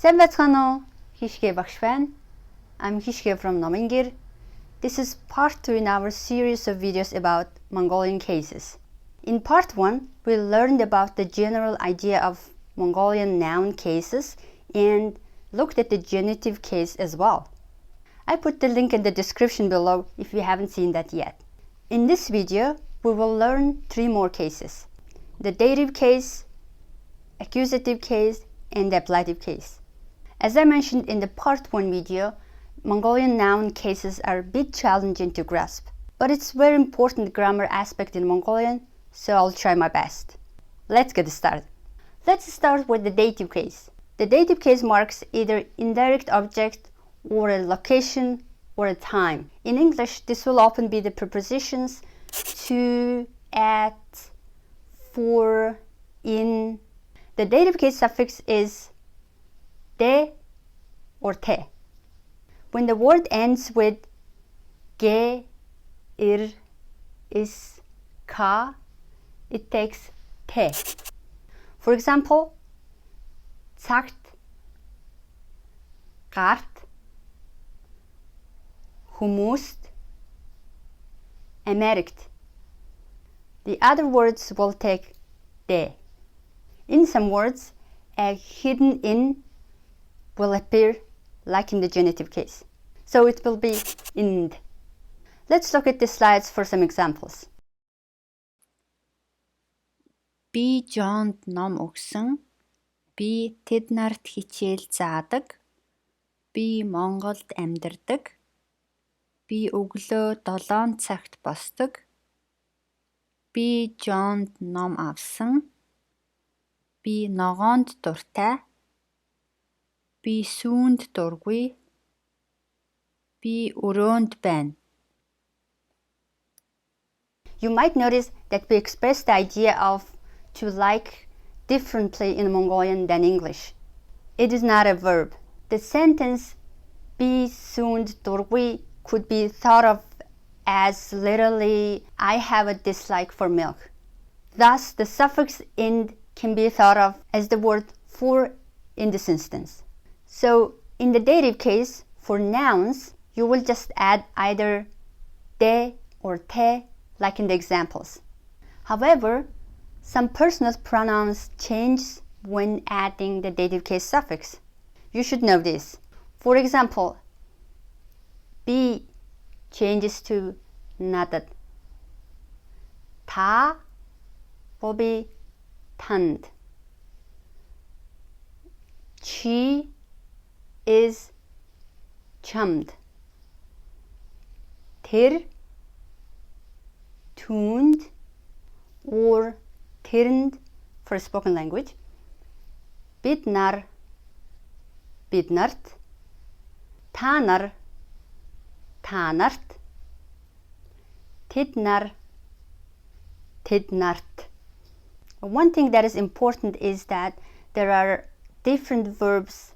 Сайн байцгаана уу? Khishge Bagsh fan. I'm Khishge from Nomiin Ger. This is part 2 in our series of videos about Mongolian cases. In part 1, we learned about the general idea of Mongolian noun cases and looked at the genitive case as well. I put the link in the description below if you haven't seen that yet. In this video, we will learn 3 more cases: the dative case, accusative case, and the ablative case. As I mentioned in the part 1 video, Mongolian noun cases are a bit challenging to grasp, but it's very important grammar aspect in Mongolian, so I'll try my best. Let's get started. Let's start with the dative case. The dative case marks either indirect object or a location or a time. In English, this will often be the prepositions to, at, for, in. The dative case suffix is de or te. When the word ends with ge, ir, is, ka, it takes te. For example, цагт, гарт, хүмүүст, Америкт. The other words will take de. In some words, a hidden in will appear like in the genitive case. So it will be ind. Let's look at the slides for some examples. Би Жонд ном өгсөн. Би тэд нарт хичээл заадаг. Би Монголд амьдардаг. Би өглөө 7 цагт босдог. Би Жонд ном авсан. Би ногоонд дуртай. Би сүүнд дургүй. Би өрөөнд байна. You might notice that we express the idea of to like differently in Mongolian than English. It is not a verb. The sentence bi sund durgui could be thought of as literally I have a dislike for milk. Thus, the suffix ind can be thought of as the word for in this instance. So, in the dative case, for nouns, you will just add either de or te, like in the examples. However, some personal pronouns change when adding the dative case suffix. You should know this. For example, bi changes to nadat. Ta will be tand. Chi is chummed. Tir, tuned, or tirned for spoken language. Bidnar, bidnart. Tanar, tanart. Tidnar, tidnart. One thing that is important is that there are different verbs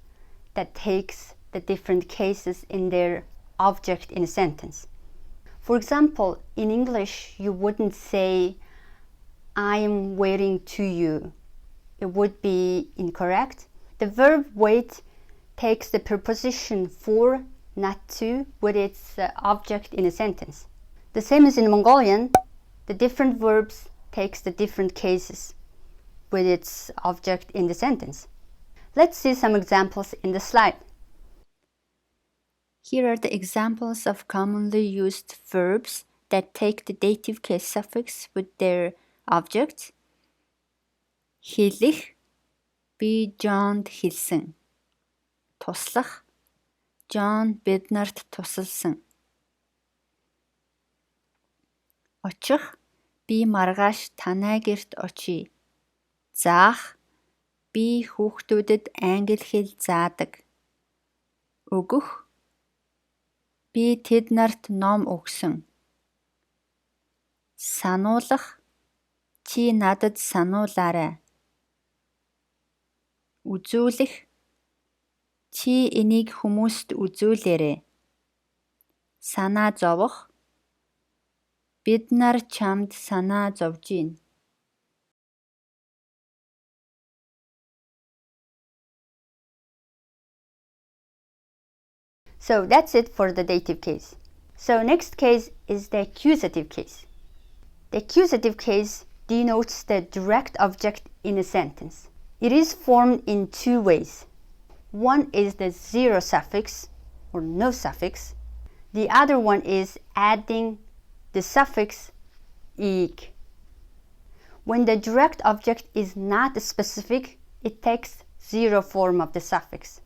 that takes the different cases in their object in a sentence. For example, in English, you wouldn't say, I am waiting to you. It would be incorrect. The verb wait takes the preposition for, not to, with its object in a sentence. The same as in Mongolian, the different verbs takes the different cases with its object in the sentence. Let's see some examples in the slide. Here are the examples of commonly used verbs that take the dative case suffix with their object. Хэлэх, би Жонд хэлсэн. Туслах, Жон биднарт тусалсан. Очих, би маргааш танай гэрт очие. Заах, би хүүхдүүдэд англи хэл заадаг. Өгөх, би тэд нарт ном өгсөн. Сануулах, чи надад сануулаарай. Үзүүлэх, чи энийг хүмүүст үзүүлээрэй. Санаа зовох, бид нар чамд санаа зовж гин. So that's it for the dative case. So next case is the accusative case. The accusative case denotes the direct object in a sentence. It is formed in two ways. One is the zero suffix or no suffix. The other one is adding the suffix ig. When the direct object is not specific, it takes zero form of the suffix.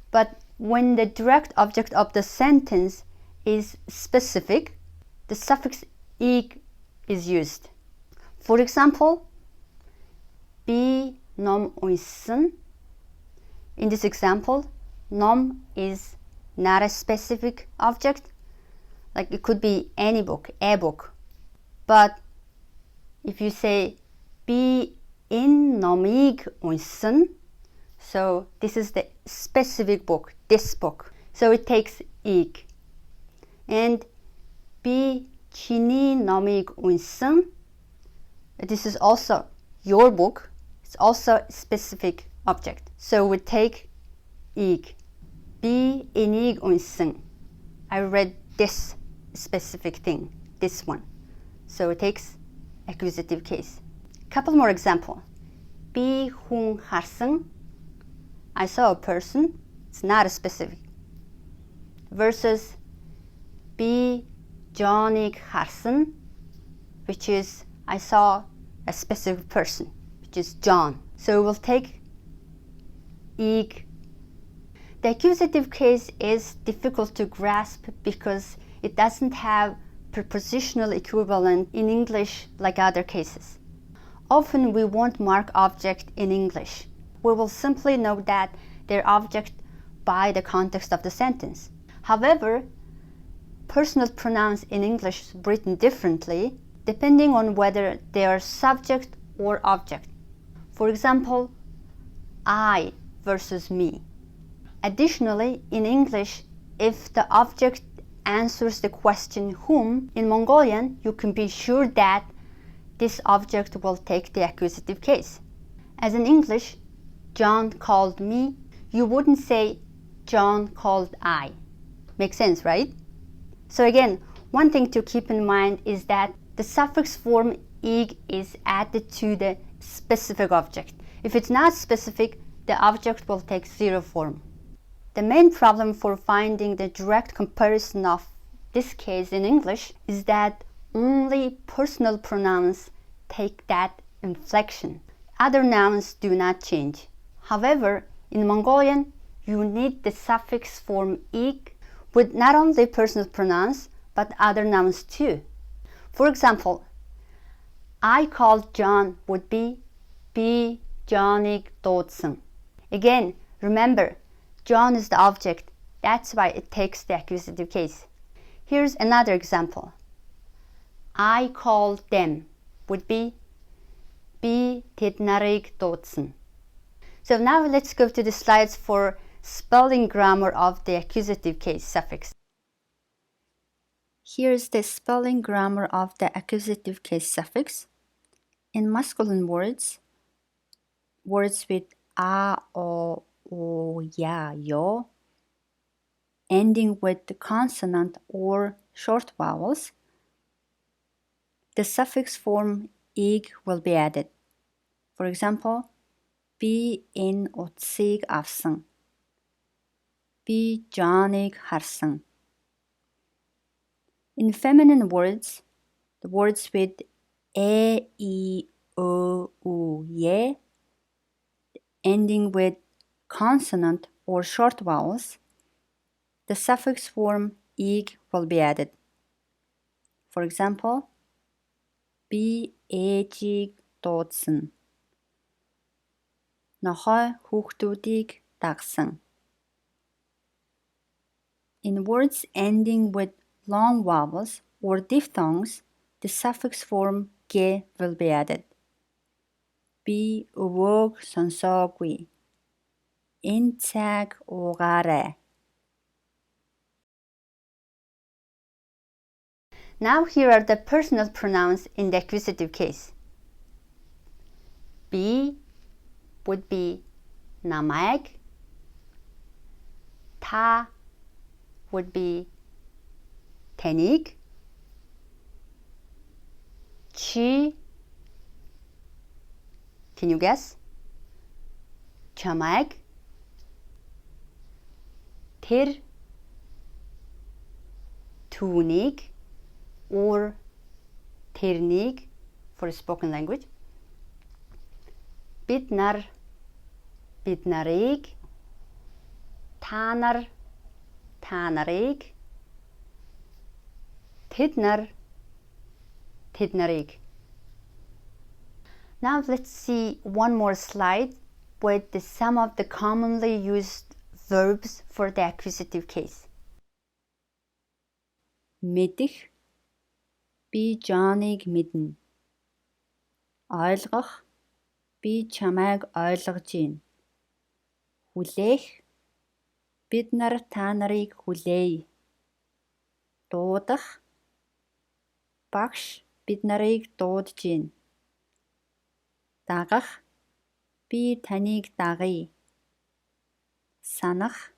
But when the direct object of the sentence is specific, the suffix ig is used. For example, bi nom oysun. In this example, nom is not a specific object. Like it could be any book, a book. But if you say bi in nomig oysun, so this is the specific book, this book. So it takes ig. And bi chini nomig oysun, this is also your book. It's also a specific object. So we take ig. Bi enig oysun. I read this specific thing, this one. So it takes accusative case. Couple more example. Bi hun harsun. I saw a person. It's not a specific. Versus bi jonig harsun, which is I saw a specific person, which is John. So we'll take ig. The accusative case is difficult to grasp because it doesn't have prepositional equivalent in English like other cases. Often we won't mark object in English. We will simply know that they're object by the context of the sentence. However, personal pronouns in English is written differently depending on whether they are subject or object. For example, I versus me. Additionally, in English, if the object answers the question whom, in Mongolian, you can be sure that this object will take the accusative case. As in English, John called me, you wouldn't say John called I. Makes sense, right? So again, one thing to keep in mind is that the suffix form ig is added to the specific object. If it's not specific, the object will take zero form. The main problem for finding the direct comparison of this case in English is that only personal pronouns take that inflection. Other nouns do not change. However, in Mongolian, you need the suffix form ig with not only personal pronouns, but other nouns too. For example, I called John would be bi Johnnig dodson. Again, remember, John is the object. That's why it takes the accusative case. Here's another example. I called them would be bi tidnarig dodson. So now let's go to the slides for spelling grammar of the accusative case suffix. Here's the spelling grammar of the accusative case suffix. In masculine words, words with a, o, ya, yo, ending with the consonant or short vowels, the suffix form ig will be added. For example, bi in otsig afsın, bi janig harsın. In feminine words, the words with e, I, o, u, ye, ending with consonant or short vowels, the suffix form ig will be added. For example, bi ejig дуудсан, нохой хүүхдүүдийг дагсан. In words ending with long vowels or diphthongs, the suffix form ge will be added. Би өвөөг сонсоогүй. Энэ цаг уугаарай. Now here are the personal pronouns in the accusative case. Bi would be намайг. Та would be tanig, chi, can you guess? Chamag, tir, tunig, or tirnig for spoken language. Bidnar, bidnarig, tanar, tanarig, tidnar, tidnarig. Now let's see one more slide with some of the commonly used verbs for the accusative case. Мэдэх, би Джоныг мэднэ. Ойлгох, би чамайг ойлгож байна. Хүлээх, бид нар та нарыг хүлээе. Дуудах, багш бид нарыг дуудаж байна. Дагах, би таныг дагая. Санах,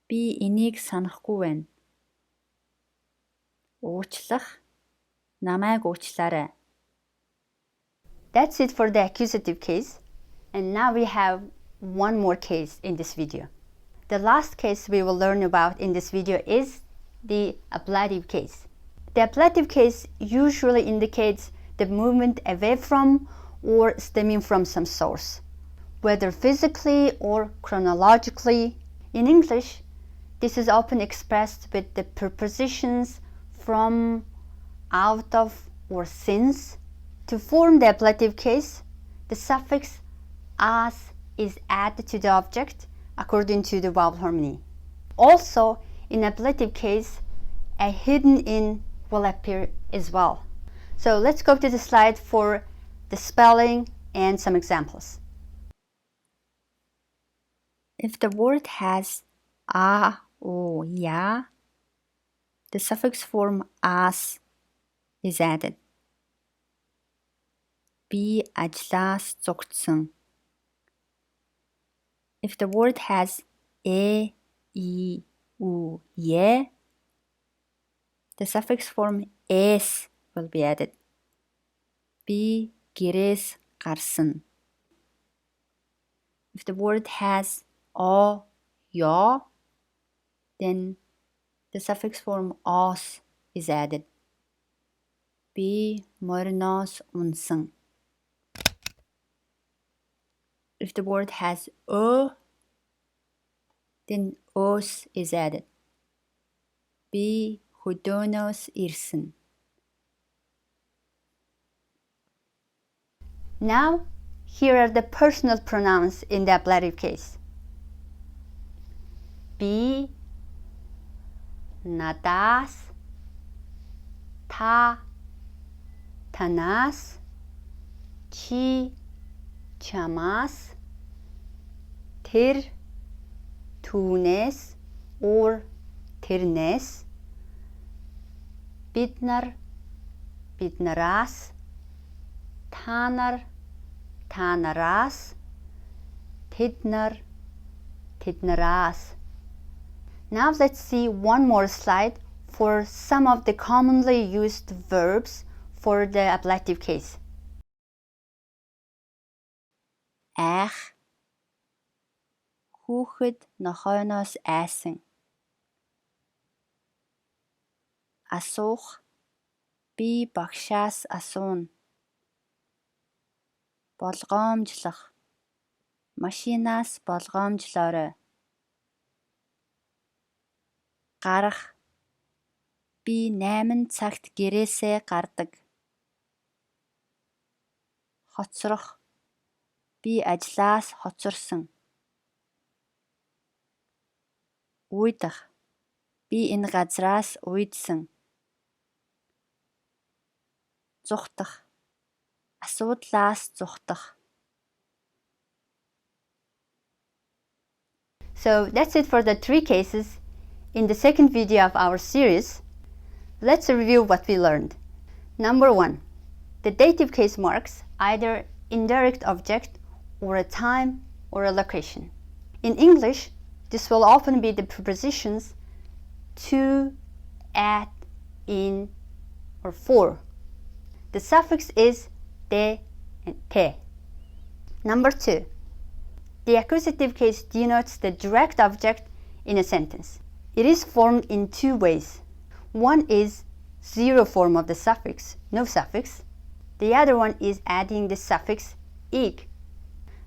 би энийг санахгүй байна. Уучлах, намайг уучлаарай. That's it for the accusative case, and now we have one more case in this video. The last case we will learn about in this video is the ablative case. The ablative case usually indicates the movement away from or stemming from some source, whether physically or chronologically. In English, this is often expressed with the prepositions from, out of, or since. To form the ablative case, the suffix as is added to the object according to the vowel harmony. Also, in ablative case, a hidden in will appear as well. So let's go to the slide for the spelling and some examples. If the word has a, o, ya, the suffix form as is added. Би ажлаас зугтсан. If the word has e, i, u, ye, the suffix form es will be added. Би гэрээс гарсан. If the word has o, yo, then the suffix form os is added. Би мориноос унсан. If the word has o, then os is added. Би хөдөөнөөс ирсэн. Now, here are the personal pronouns in the ablative case. Би, надаас, та, танаас, чи, чамаас, тэр, түүнээс, or тэрнээс, бид нар, биднараас, та нар, та нараас, тэд нар, тэднараас. Now let's see one more slide for some of the commonly used verbs for the ablative case. Айх, хүүхэд нохойноос айсан. Асуух, би багшаас асууна. Болгоомжлох, машинаас болгоомжлоорой. Гарах, би 8 цагт гэрээсээ гардаг. Хоцрох, би ажлаас хоцорсон. Уйдах, би энэ газраас уйдсан. Зүхтах, асуудлаас зүхтах. So that's it for the 3 cases. In the second video of our series, let's review what we learned. Number 1. The dative case marks either indirect object or a time or a location. In English, this will often be the prepositions to, at, in, or for. The suffix is de and te. Number 2. The accusative case denotes the direct object in a sentence. It is formed in 2 ways. One is zero form of the suffix, no suffix. The other one is adding the suffix ig.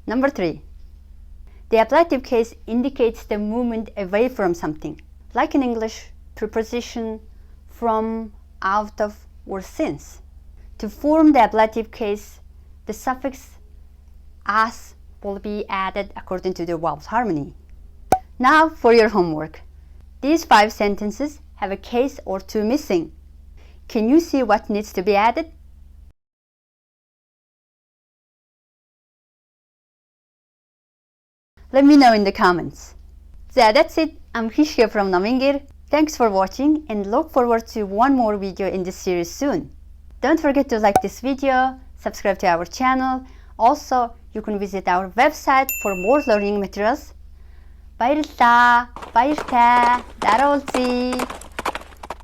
Number 3. The ablative case indicates the movement away from something, like in English, preposition from, out of, or since. To form the ablative case, the suffix as will be added according to the vowels harmony. Now for your homework. These 5 sentences have a case or 2 missing. Can you see what needs to be added? Let me know in the comments. So that's it. I'm Khishge from Nomiin Ger. Thanks for watching and look forward to one more video in this series soon. Don't forget to like this video, subscribe to our channel. Also, you can visit our website for more learning materials. Баярлалаа. Баяртай. Дараа уулзъя.